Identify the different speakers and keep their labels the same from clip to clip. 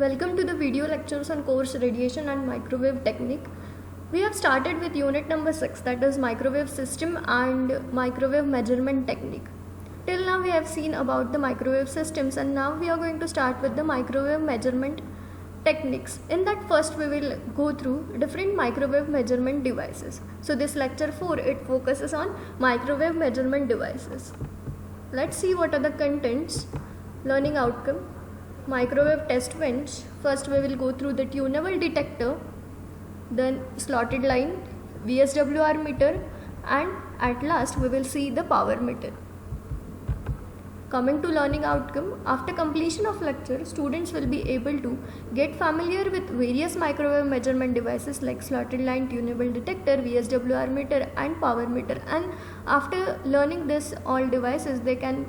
Speaker 1: Welcome to the video lectures on course Radiation and Microwave Technique. We have started with unit number 6, that is microwave system and microwave measurement technique. Till now we have seen about the microwave systems, and now we are going to start with the microwave measurement techniques. In that, first we will go through different microwave measurement devices. So this lecture 4, it focuses on microwave measurement devices. Let's see what are the contents. Learning outcome, microwave test bench. First we will go through the tunable detector, then slotted line, VSWR meter, and at last we will see the power meter. Coming to learning outcome, after completion of lecture, students will be able to get familiar with various microwave measurement devices like slotted line, tunable detector, VSWR meter and power meter, and after learning this all devices they can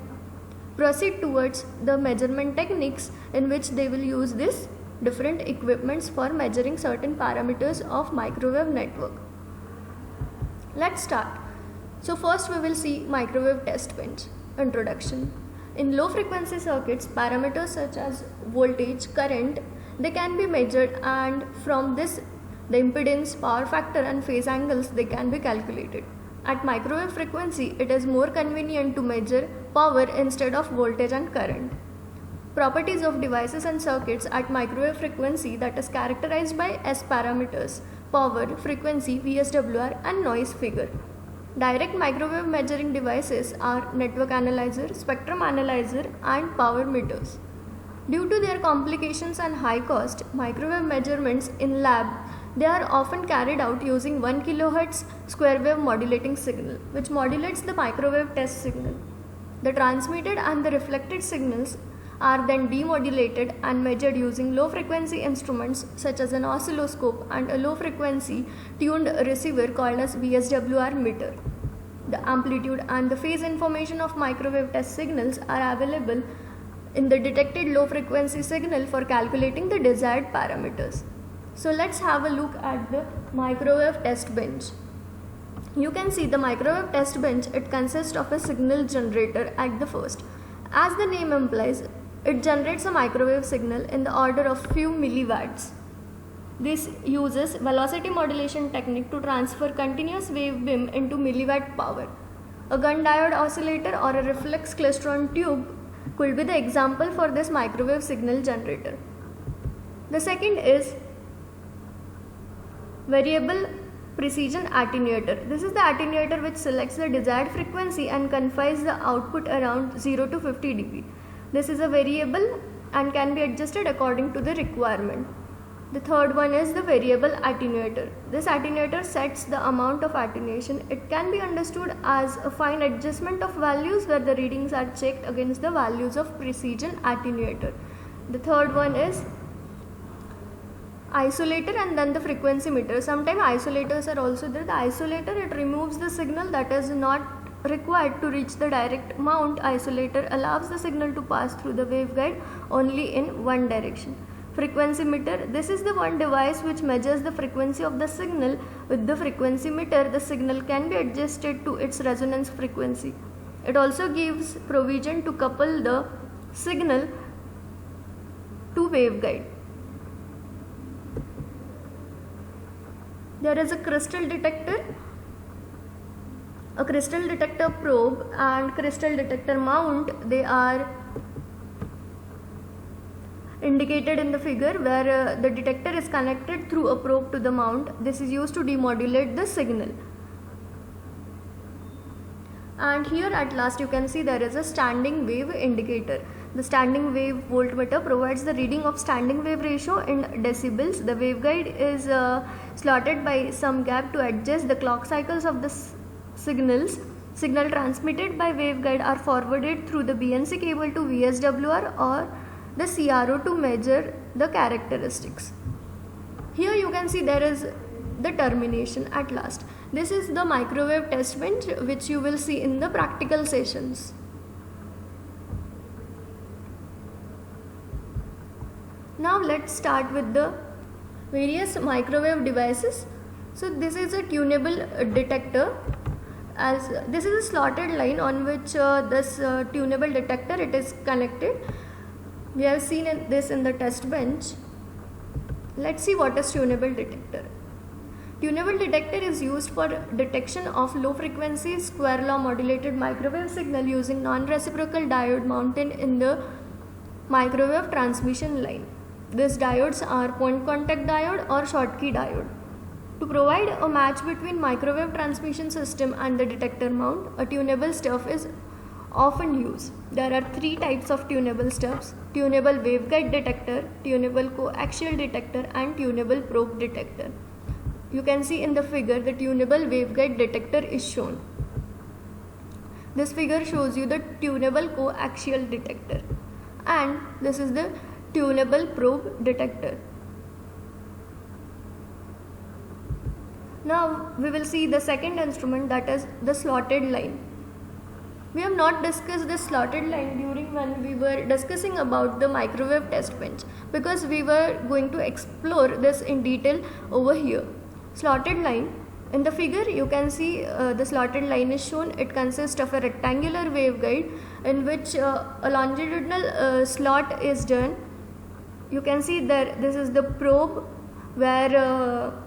Speaker 1: proceed towards the measurement techniques in which they will use this different equipments for measuring certain parameters of microwave network. Let's start. So first we will see microwave test bench. Introduction. In low frequency circuits, parameters such as voltage, current, they can be measured, and from this the impedance, power factor and phase angles, they can be calculated. At microwave frequency, it is more convenient to measure power instead of voltage and current. Properties of devices and circuits at microwave frequency, that is characterized by S parameters: power, frequency, VSWR and noise figure. Direct microwave measuring devices are network analyzer, spectrum analyzer and power meters. Due to their complications and high cost, microwave measurements in lab, they are often carried out using 1 kHz square wave modulating signal, which modulates the microwave test signal. The transmitted and the reflected signals are then demodulated and measured using low frequency instruments such as an oscilloscope and a low frequency tuned receiver called as VSWR meter. The amplitude and the phase information of microwave test signals are available in the detected low frequency signal for calculating the desired parameters. So let's have a look at the microwave test bench. You can see the microwave test bench, it consists of a signal generator at the first. As the name implies, it generates a microwave signal in the order of few milliwatts. This uses velocity modulation technique to transfer continuous wave beam into milliwatt power. A gun diode oscillator or a reflex klystron tube could be the example for this microwave signal generator. The second is variable precision attenuator. This is the attenuator which selects the desired frequency and confines the output around 0 to 50 dB. This is a variable and can be adjusted according to the requirement. The third one is the variable attenuator. This attenuator sets the amount of attenuation. It can be understood as a fine adjustment of values where the readings are checked against the values of precision attenuator. The third one is isolator and then the frequency meter. Sometimes isolators are also there. The isolator, it removes the signal that is not required to reach the direct mount. Isolator allows the signal to pass through the waveguide only in one direction. Frequency meter, this is the one device which measures the frequency of the signal. With the frequency meter, the signal can be adjusted to its resonance frequency. It also gives provision to couple the signal to waveguide. There is a crystal detector, a crystal detector probe and crystal detector mount. They are indicated in the figure where the detector is connected through a probe to the mount. This is used to demodulate the signal. And here at last you can see there is a standing wave indicator. The standing wave voltmeter provides the reading of standing wave ratio in decibels. The waveguide is slotted by some gap to adjust the clock cycles of the signals. Signal transmitted by waveguide are forwarded through the BNC cable to VSWR or the CRO to measure the characteristics. Here you can see there is the termination at last. This is the microwave test bench which you will see in the practical sessions. Now let's start with the various microwave devices. So this is a tunable detector. As this is a slotted line on which this tunable detector it is connected. We have seen this in the test bench. Let's see what is tunable detector. Tunable detector is used for detection of low frequency square law modulated microwave signal using non-reciprocal diode mounted in the microwave transmission line. These diodes are point contact diode or Schottky diode. To provide a match between microwave transmission system and the detector mount, a tunable stuff is often used. There are three types of tunable stuffs: tunable waveguide detector, tunable coaxial detector, and tunable probe detector. You can see in the figure the tunable waveguide detector is shown. This figure shows you the tunable coaxial detector, and this is the tunable probe detector. Now we will see the second instrument, that is the slotted line. We have not discussed this slotted line during when we were discussing about the microwave test bench, because we were going to explore this in detail over here. Slotted line, in the figure you can see the slotted line is shown. It consists of a rectangular waveguide in which a longitudinal slot is done. You can see there, this is the probe where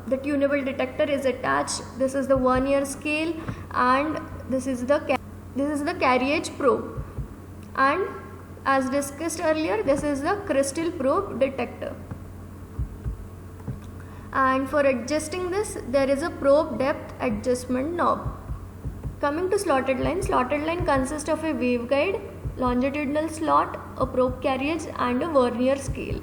Speaker 1: the tunable detector is attached. This is the vernier scale, and this is the carriage probe, and as discussed earlier, this is the crystal probe detector. And for adjusting this, there is a probe depth adjustment knob. Coming to slotted line consists of a waveguide, longitudinal slot, a probe carriage, and a vernier scale.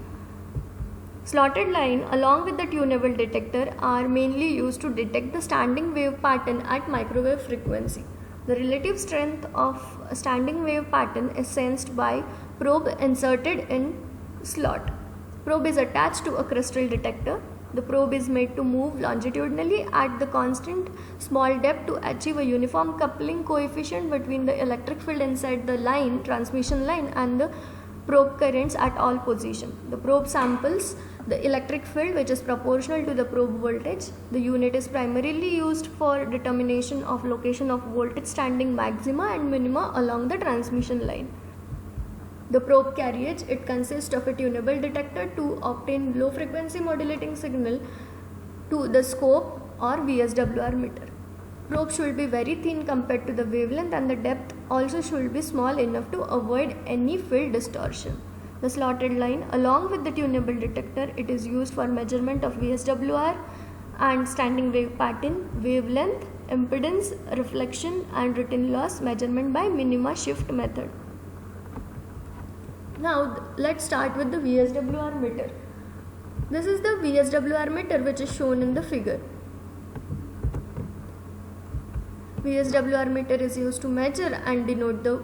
Speaker 1: Slotted line along with the tunable detector are mainly used to detect the standing wave pattern at microwave frequency. The relative strength of a standing wave pattern is sensed by probe inserted in slot. Probe is attached to a crystal detector. The probe is made to move longitudinally at the constant small depth to achieve a uniform coupling coefficient between the electric field inside the transmission line, and the probe currents at all positions. The probe samples the electric field, which is proportional to the probe voltage. The unit is primarily used for determination of location of voltage standing maxima and minima along the transmission line. The probe carriage, it consists of a tunable detector to obtain low frequency modulating signal to the scope or VSWR meter. Probe should be very thin compared to the wavelength, and the depth also should be small enough to avoid any field distortion. The slotted line along with the tunable detector, it is used for measurement of VSWR and standing wave pattern, wavelength, impedance, reflection, and return loss measurement by minima shift method. Now let's start with the VSWR meter. This is the VSWR meter which is shown in the figure. VSWR meter is used to measure and denote the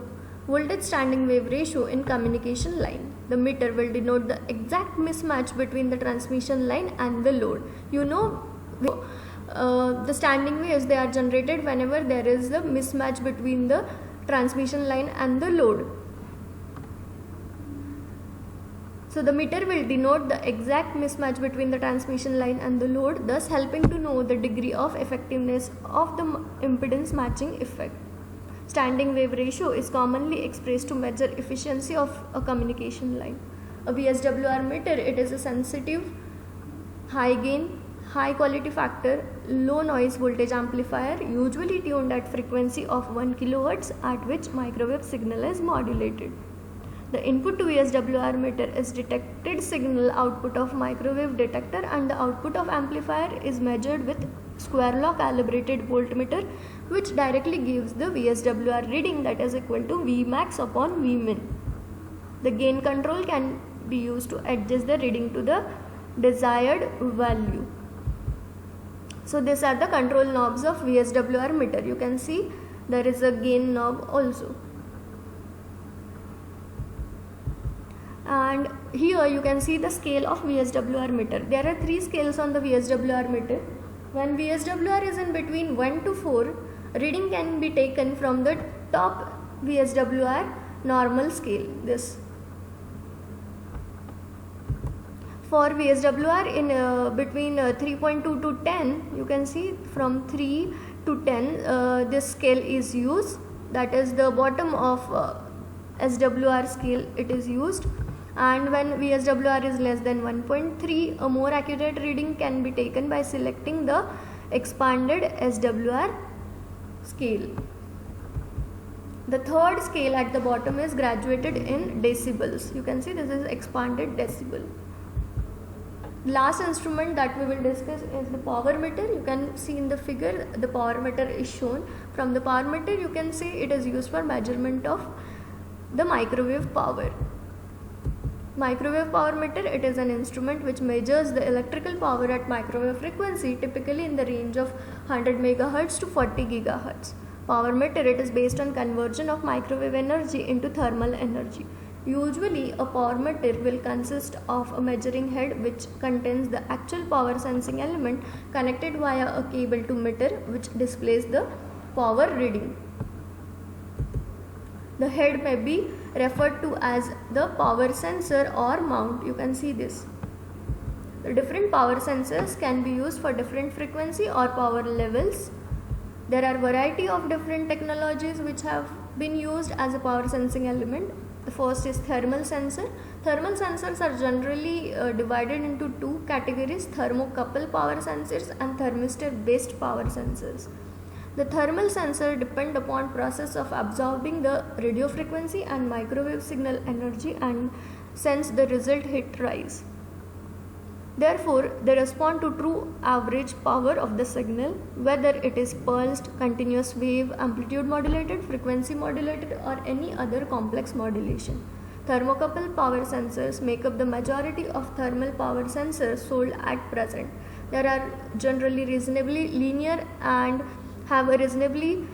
Speaker 1: voltage standing wave ratio in communication line. The meter will denote the exact mismatch between the transmission line and the load. You know, the standing waves, they are generated whenever there is the mismatch between the transmission line and the load. So the meter will denote the exact mismatch between the transmission line and the load, thus helping to know the degree of effectiveness of the impedance matching effect. Standing wave ratio is commonly expressed to measure efficiency of a communication line. A VSWR meter, it is a sensitive, high gain, high quality factor, low noise voltage amplifier, usually tuned at frequency of 1 kHz, at which microwave signal is modulated. The input to VSWR meter is detected signal output of microwave detector, and the output of amplifier is measured with square law calibrated voltmeter, which directly gives the VSWR reading, that is equal to Vmax upon Vmin. The gain control can be used to adjust the reading to the desired value. So these are the control knobs of VSWR meter. You can see there is a gain knob also. And here you can see the scale of VSWR meter. There are 3 scales on the VSWR meter. When VSWR is in between 1 to 4, reading can be taken from the top VSWR normal scale. This. For VSWR in between 3.2 to 10, you can see from 3 to 10 this scale is used. That is the bottom of SWR scale, it is used. and when VSWR is less than 1.3, a more accurate reading can be taken by selecting the expanded SWR scale. The third scale at the bottom is graduated in decibels. You can see this is expanded decibel. Last instrument that we will discuss is the power meter. You can see in the figure the power meter is shown. From the power meter you can see it is used for measurement of the microwave power. Microwave power meter, it is an instrument which measures the electrical power at microwave frequency, typically in the range of 100 MHz to 40 GHz. Power meter, it is based on conversion of microwave energy into thermal energy. Usually a power meter will consist of a measuring head which contains the actual power sensing element connected via a cable to meter, which displays the power reading. The head may be referred to as the power sensor or mount. You can see this. The different power sensors can be used for different frequency or power levels. There are variety of different technologies which have been used as a power sensing element. The first is thermal sensor. Thermal sensors are generally divided into two categories: thermocouple power sensors and thermistor based power sensors. The thermal sensor depend upon process of absorbing the radio frequency and microwave signal energy and sense the result heat rise. Therefore, they respond to true average power of the signal, whether it is pulsed, continuous wave, amplitude modulated, frequency modulated, or any other complex modulation. Thermocouple power sensors make up the majority of thermal power sensors sold at present. They are generally reasonably linear and have a reasonably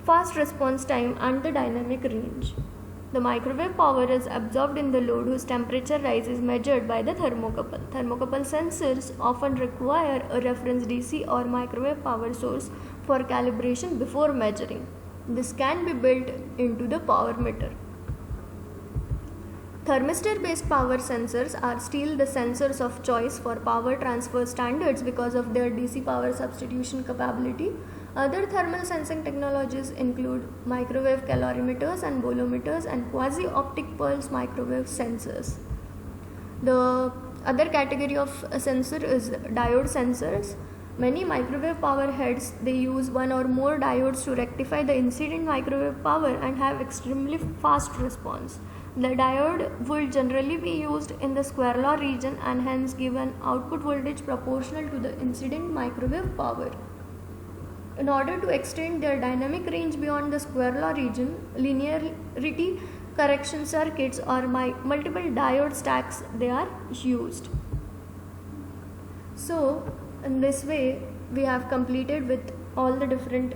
Speaker 1: fast response time and the dynamic range. The microwave power is absorbed in the load whose temperature rise is measured by the thermocouple. Thermocouple sensors often require a reference DC or microwave power source for calibration before measuring. This can be built into the power meter. Thermistor based power sensors are still the sensors of choice for power transfer standards because of their DC power substitution capability. Other thermal sensing technologies include microwave calorimeters and bolometers and quasi-optic pulse microwave sensors. The other category of sensor is diode sensors. Many microwave power heads, they use one or more diodes to rectify the incident microwave power and have extremely fast response. The diode will generally be used in the square law region and hence give an output voltage proportional to the incident microwave power. In order to extend their dynamic range beyond the square law region, linearity correction circuits or multiple diode stacks, they are used. So in this way we have completed with all the different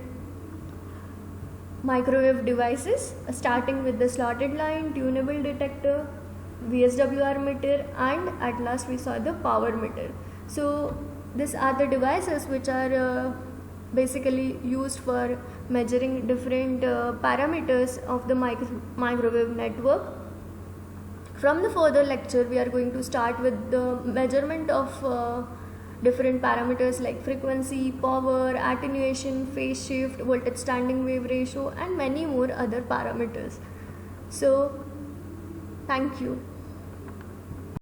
Speaker 1: microwave devices, starting with the slotted line, tunable detector, VSWR meter, and at last we saw the power meter. So these are the devices which are basically used for measuring different parameters of the microwave network. From the further lecture we are going to start with the measurement of different parameters like frequency, power, attenuation, phase shift, voltage standing wave ratio, and many more other parameters. So thank you.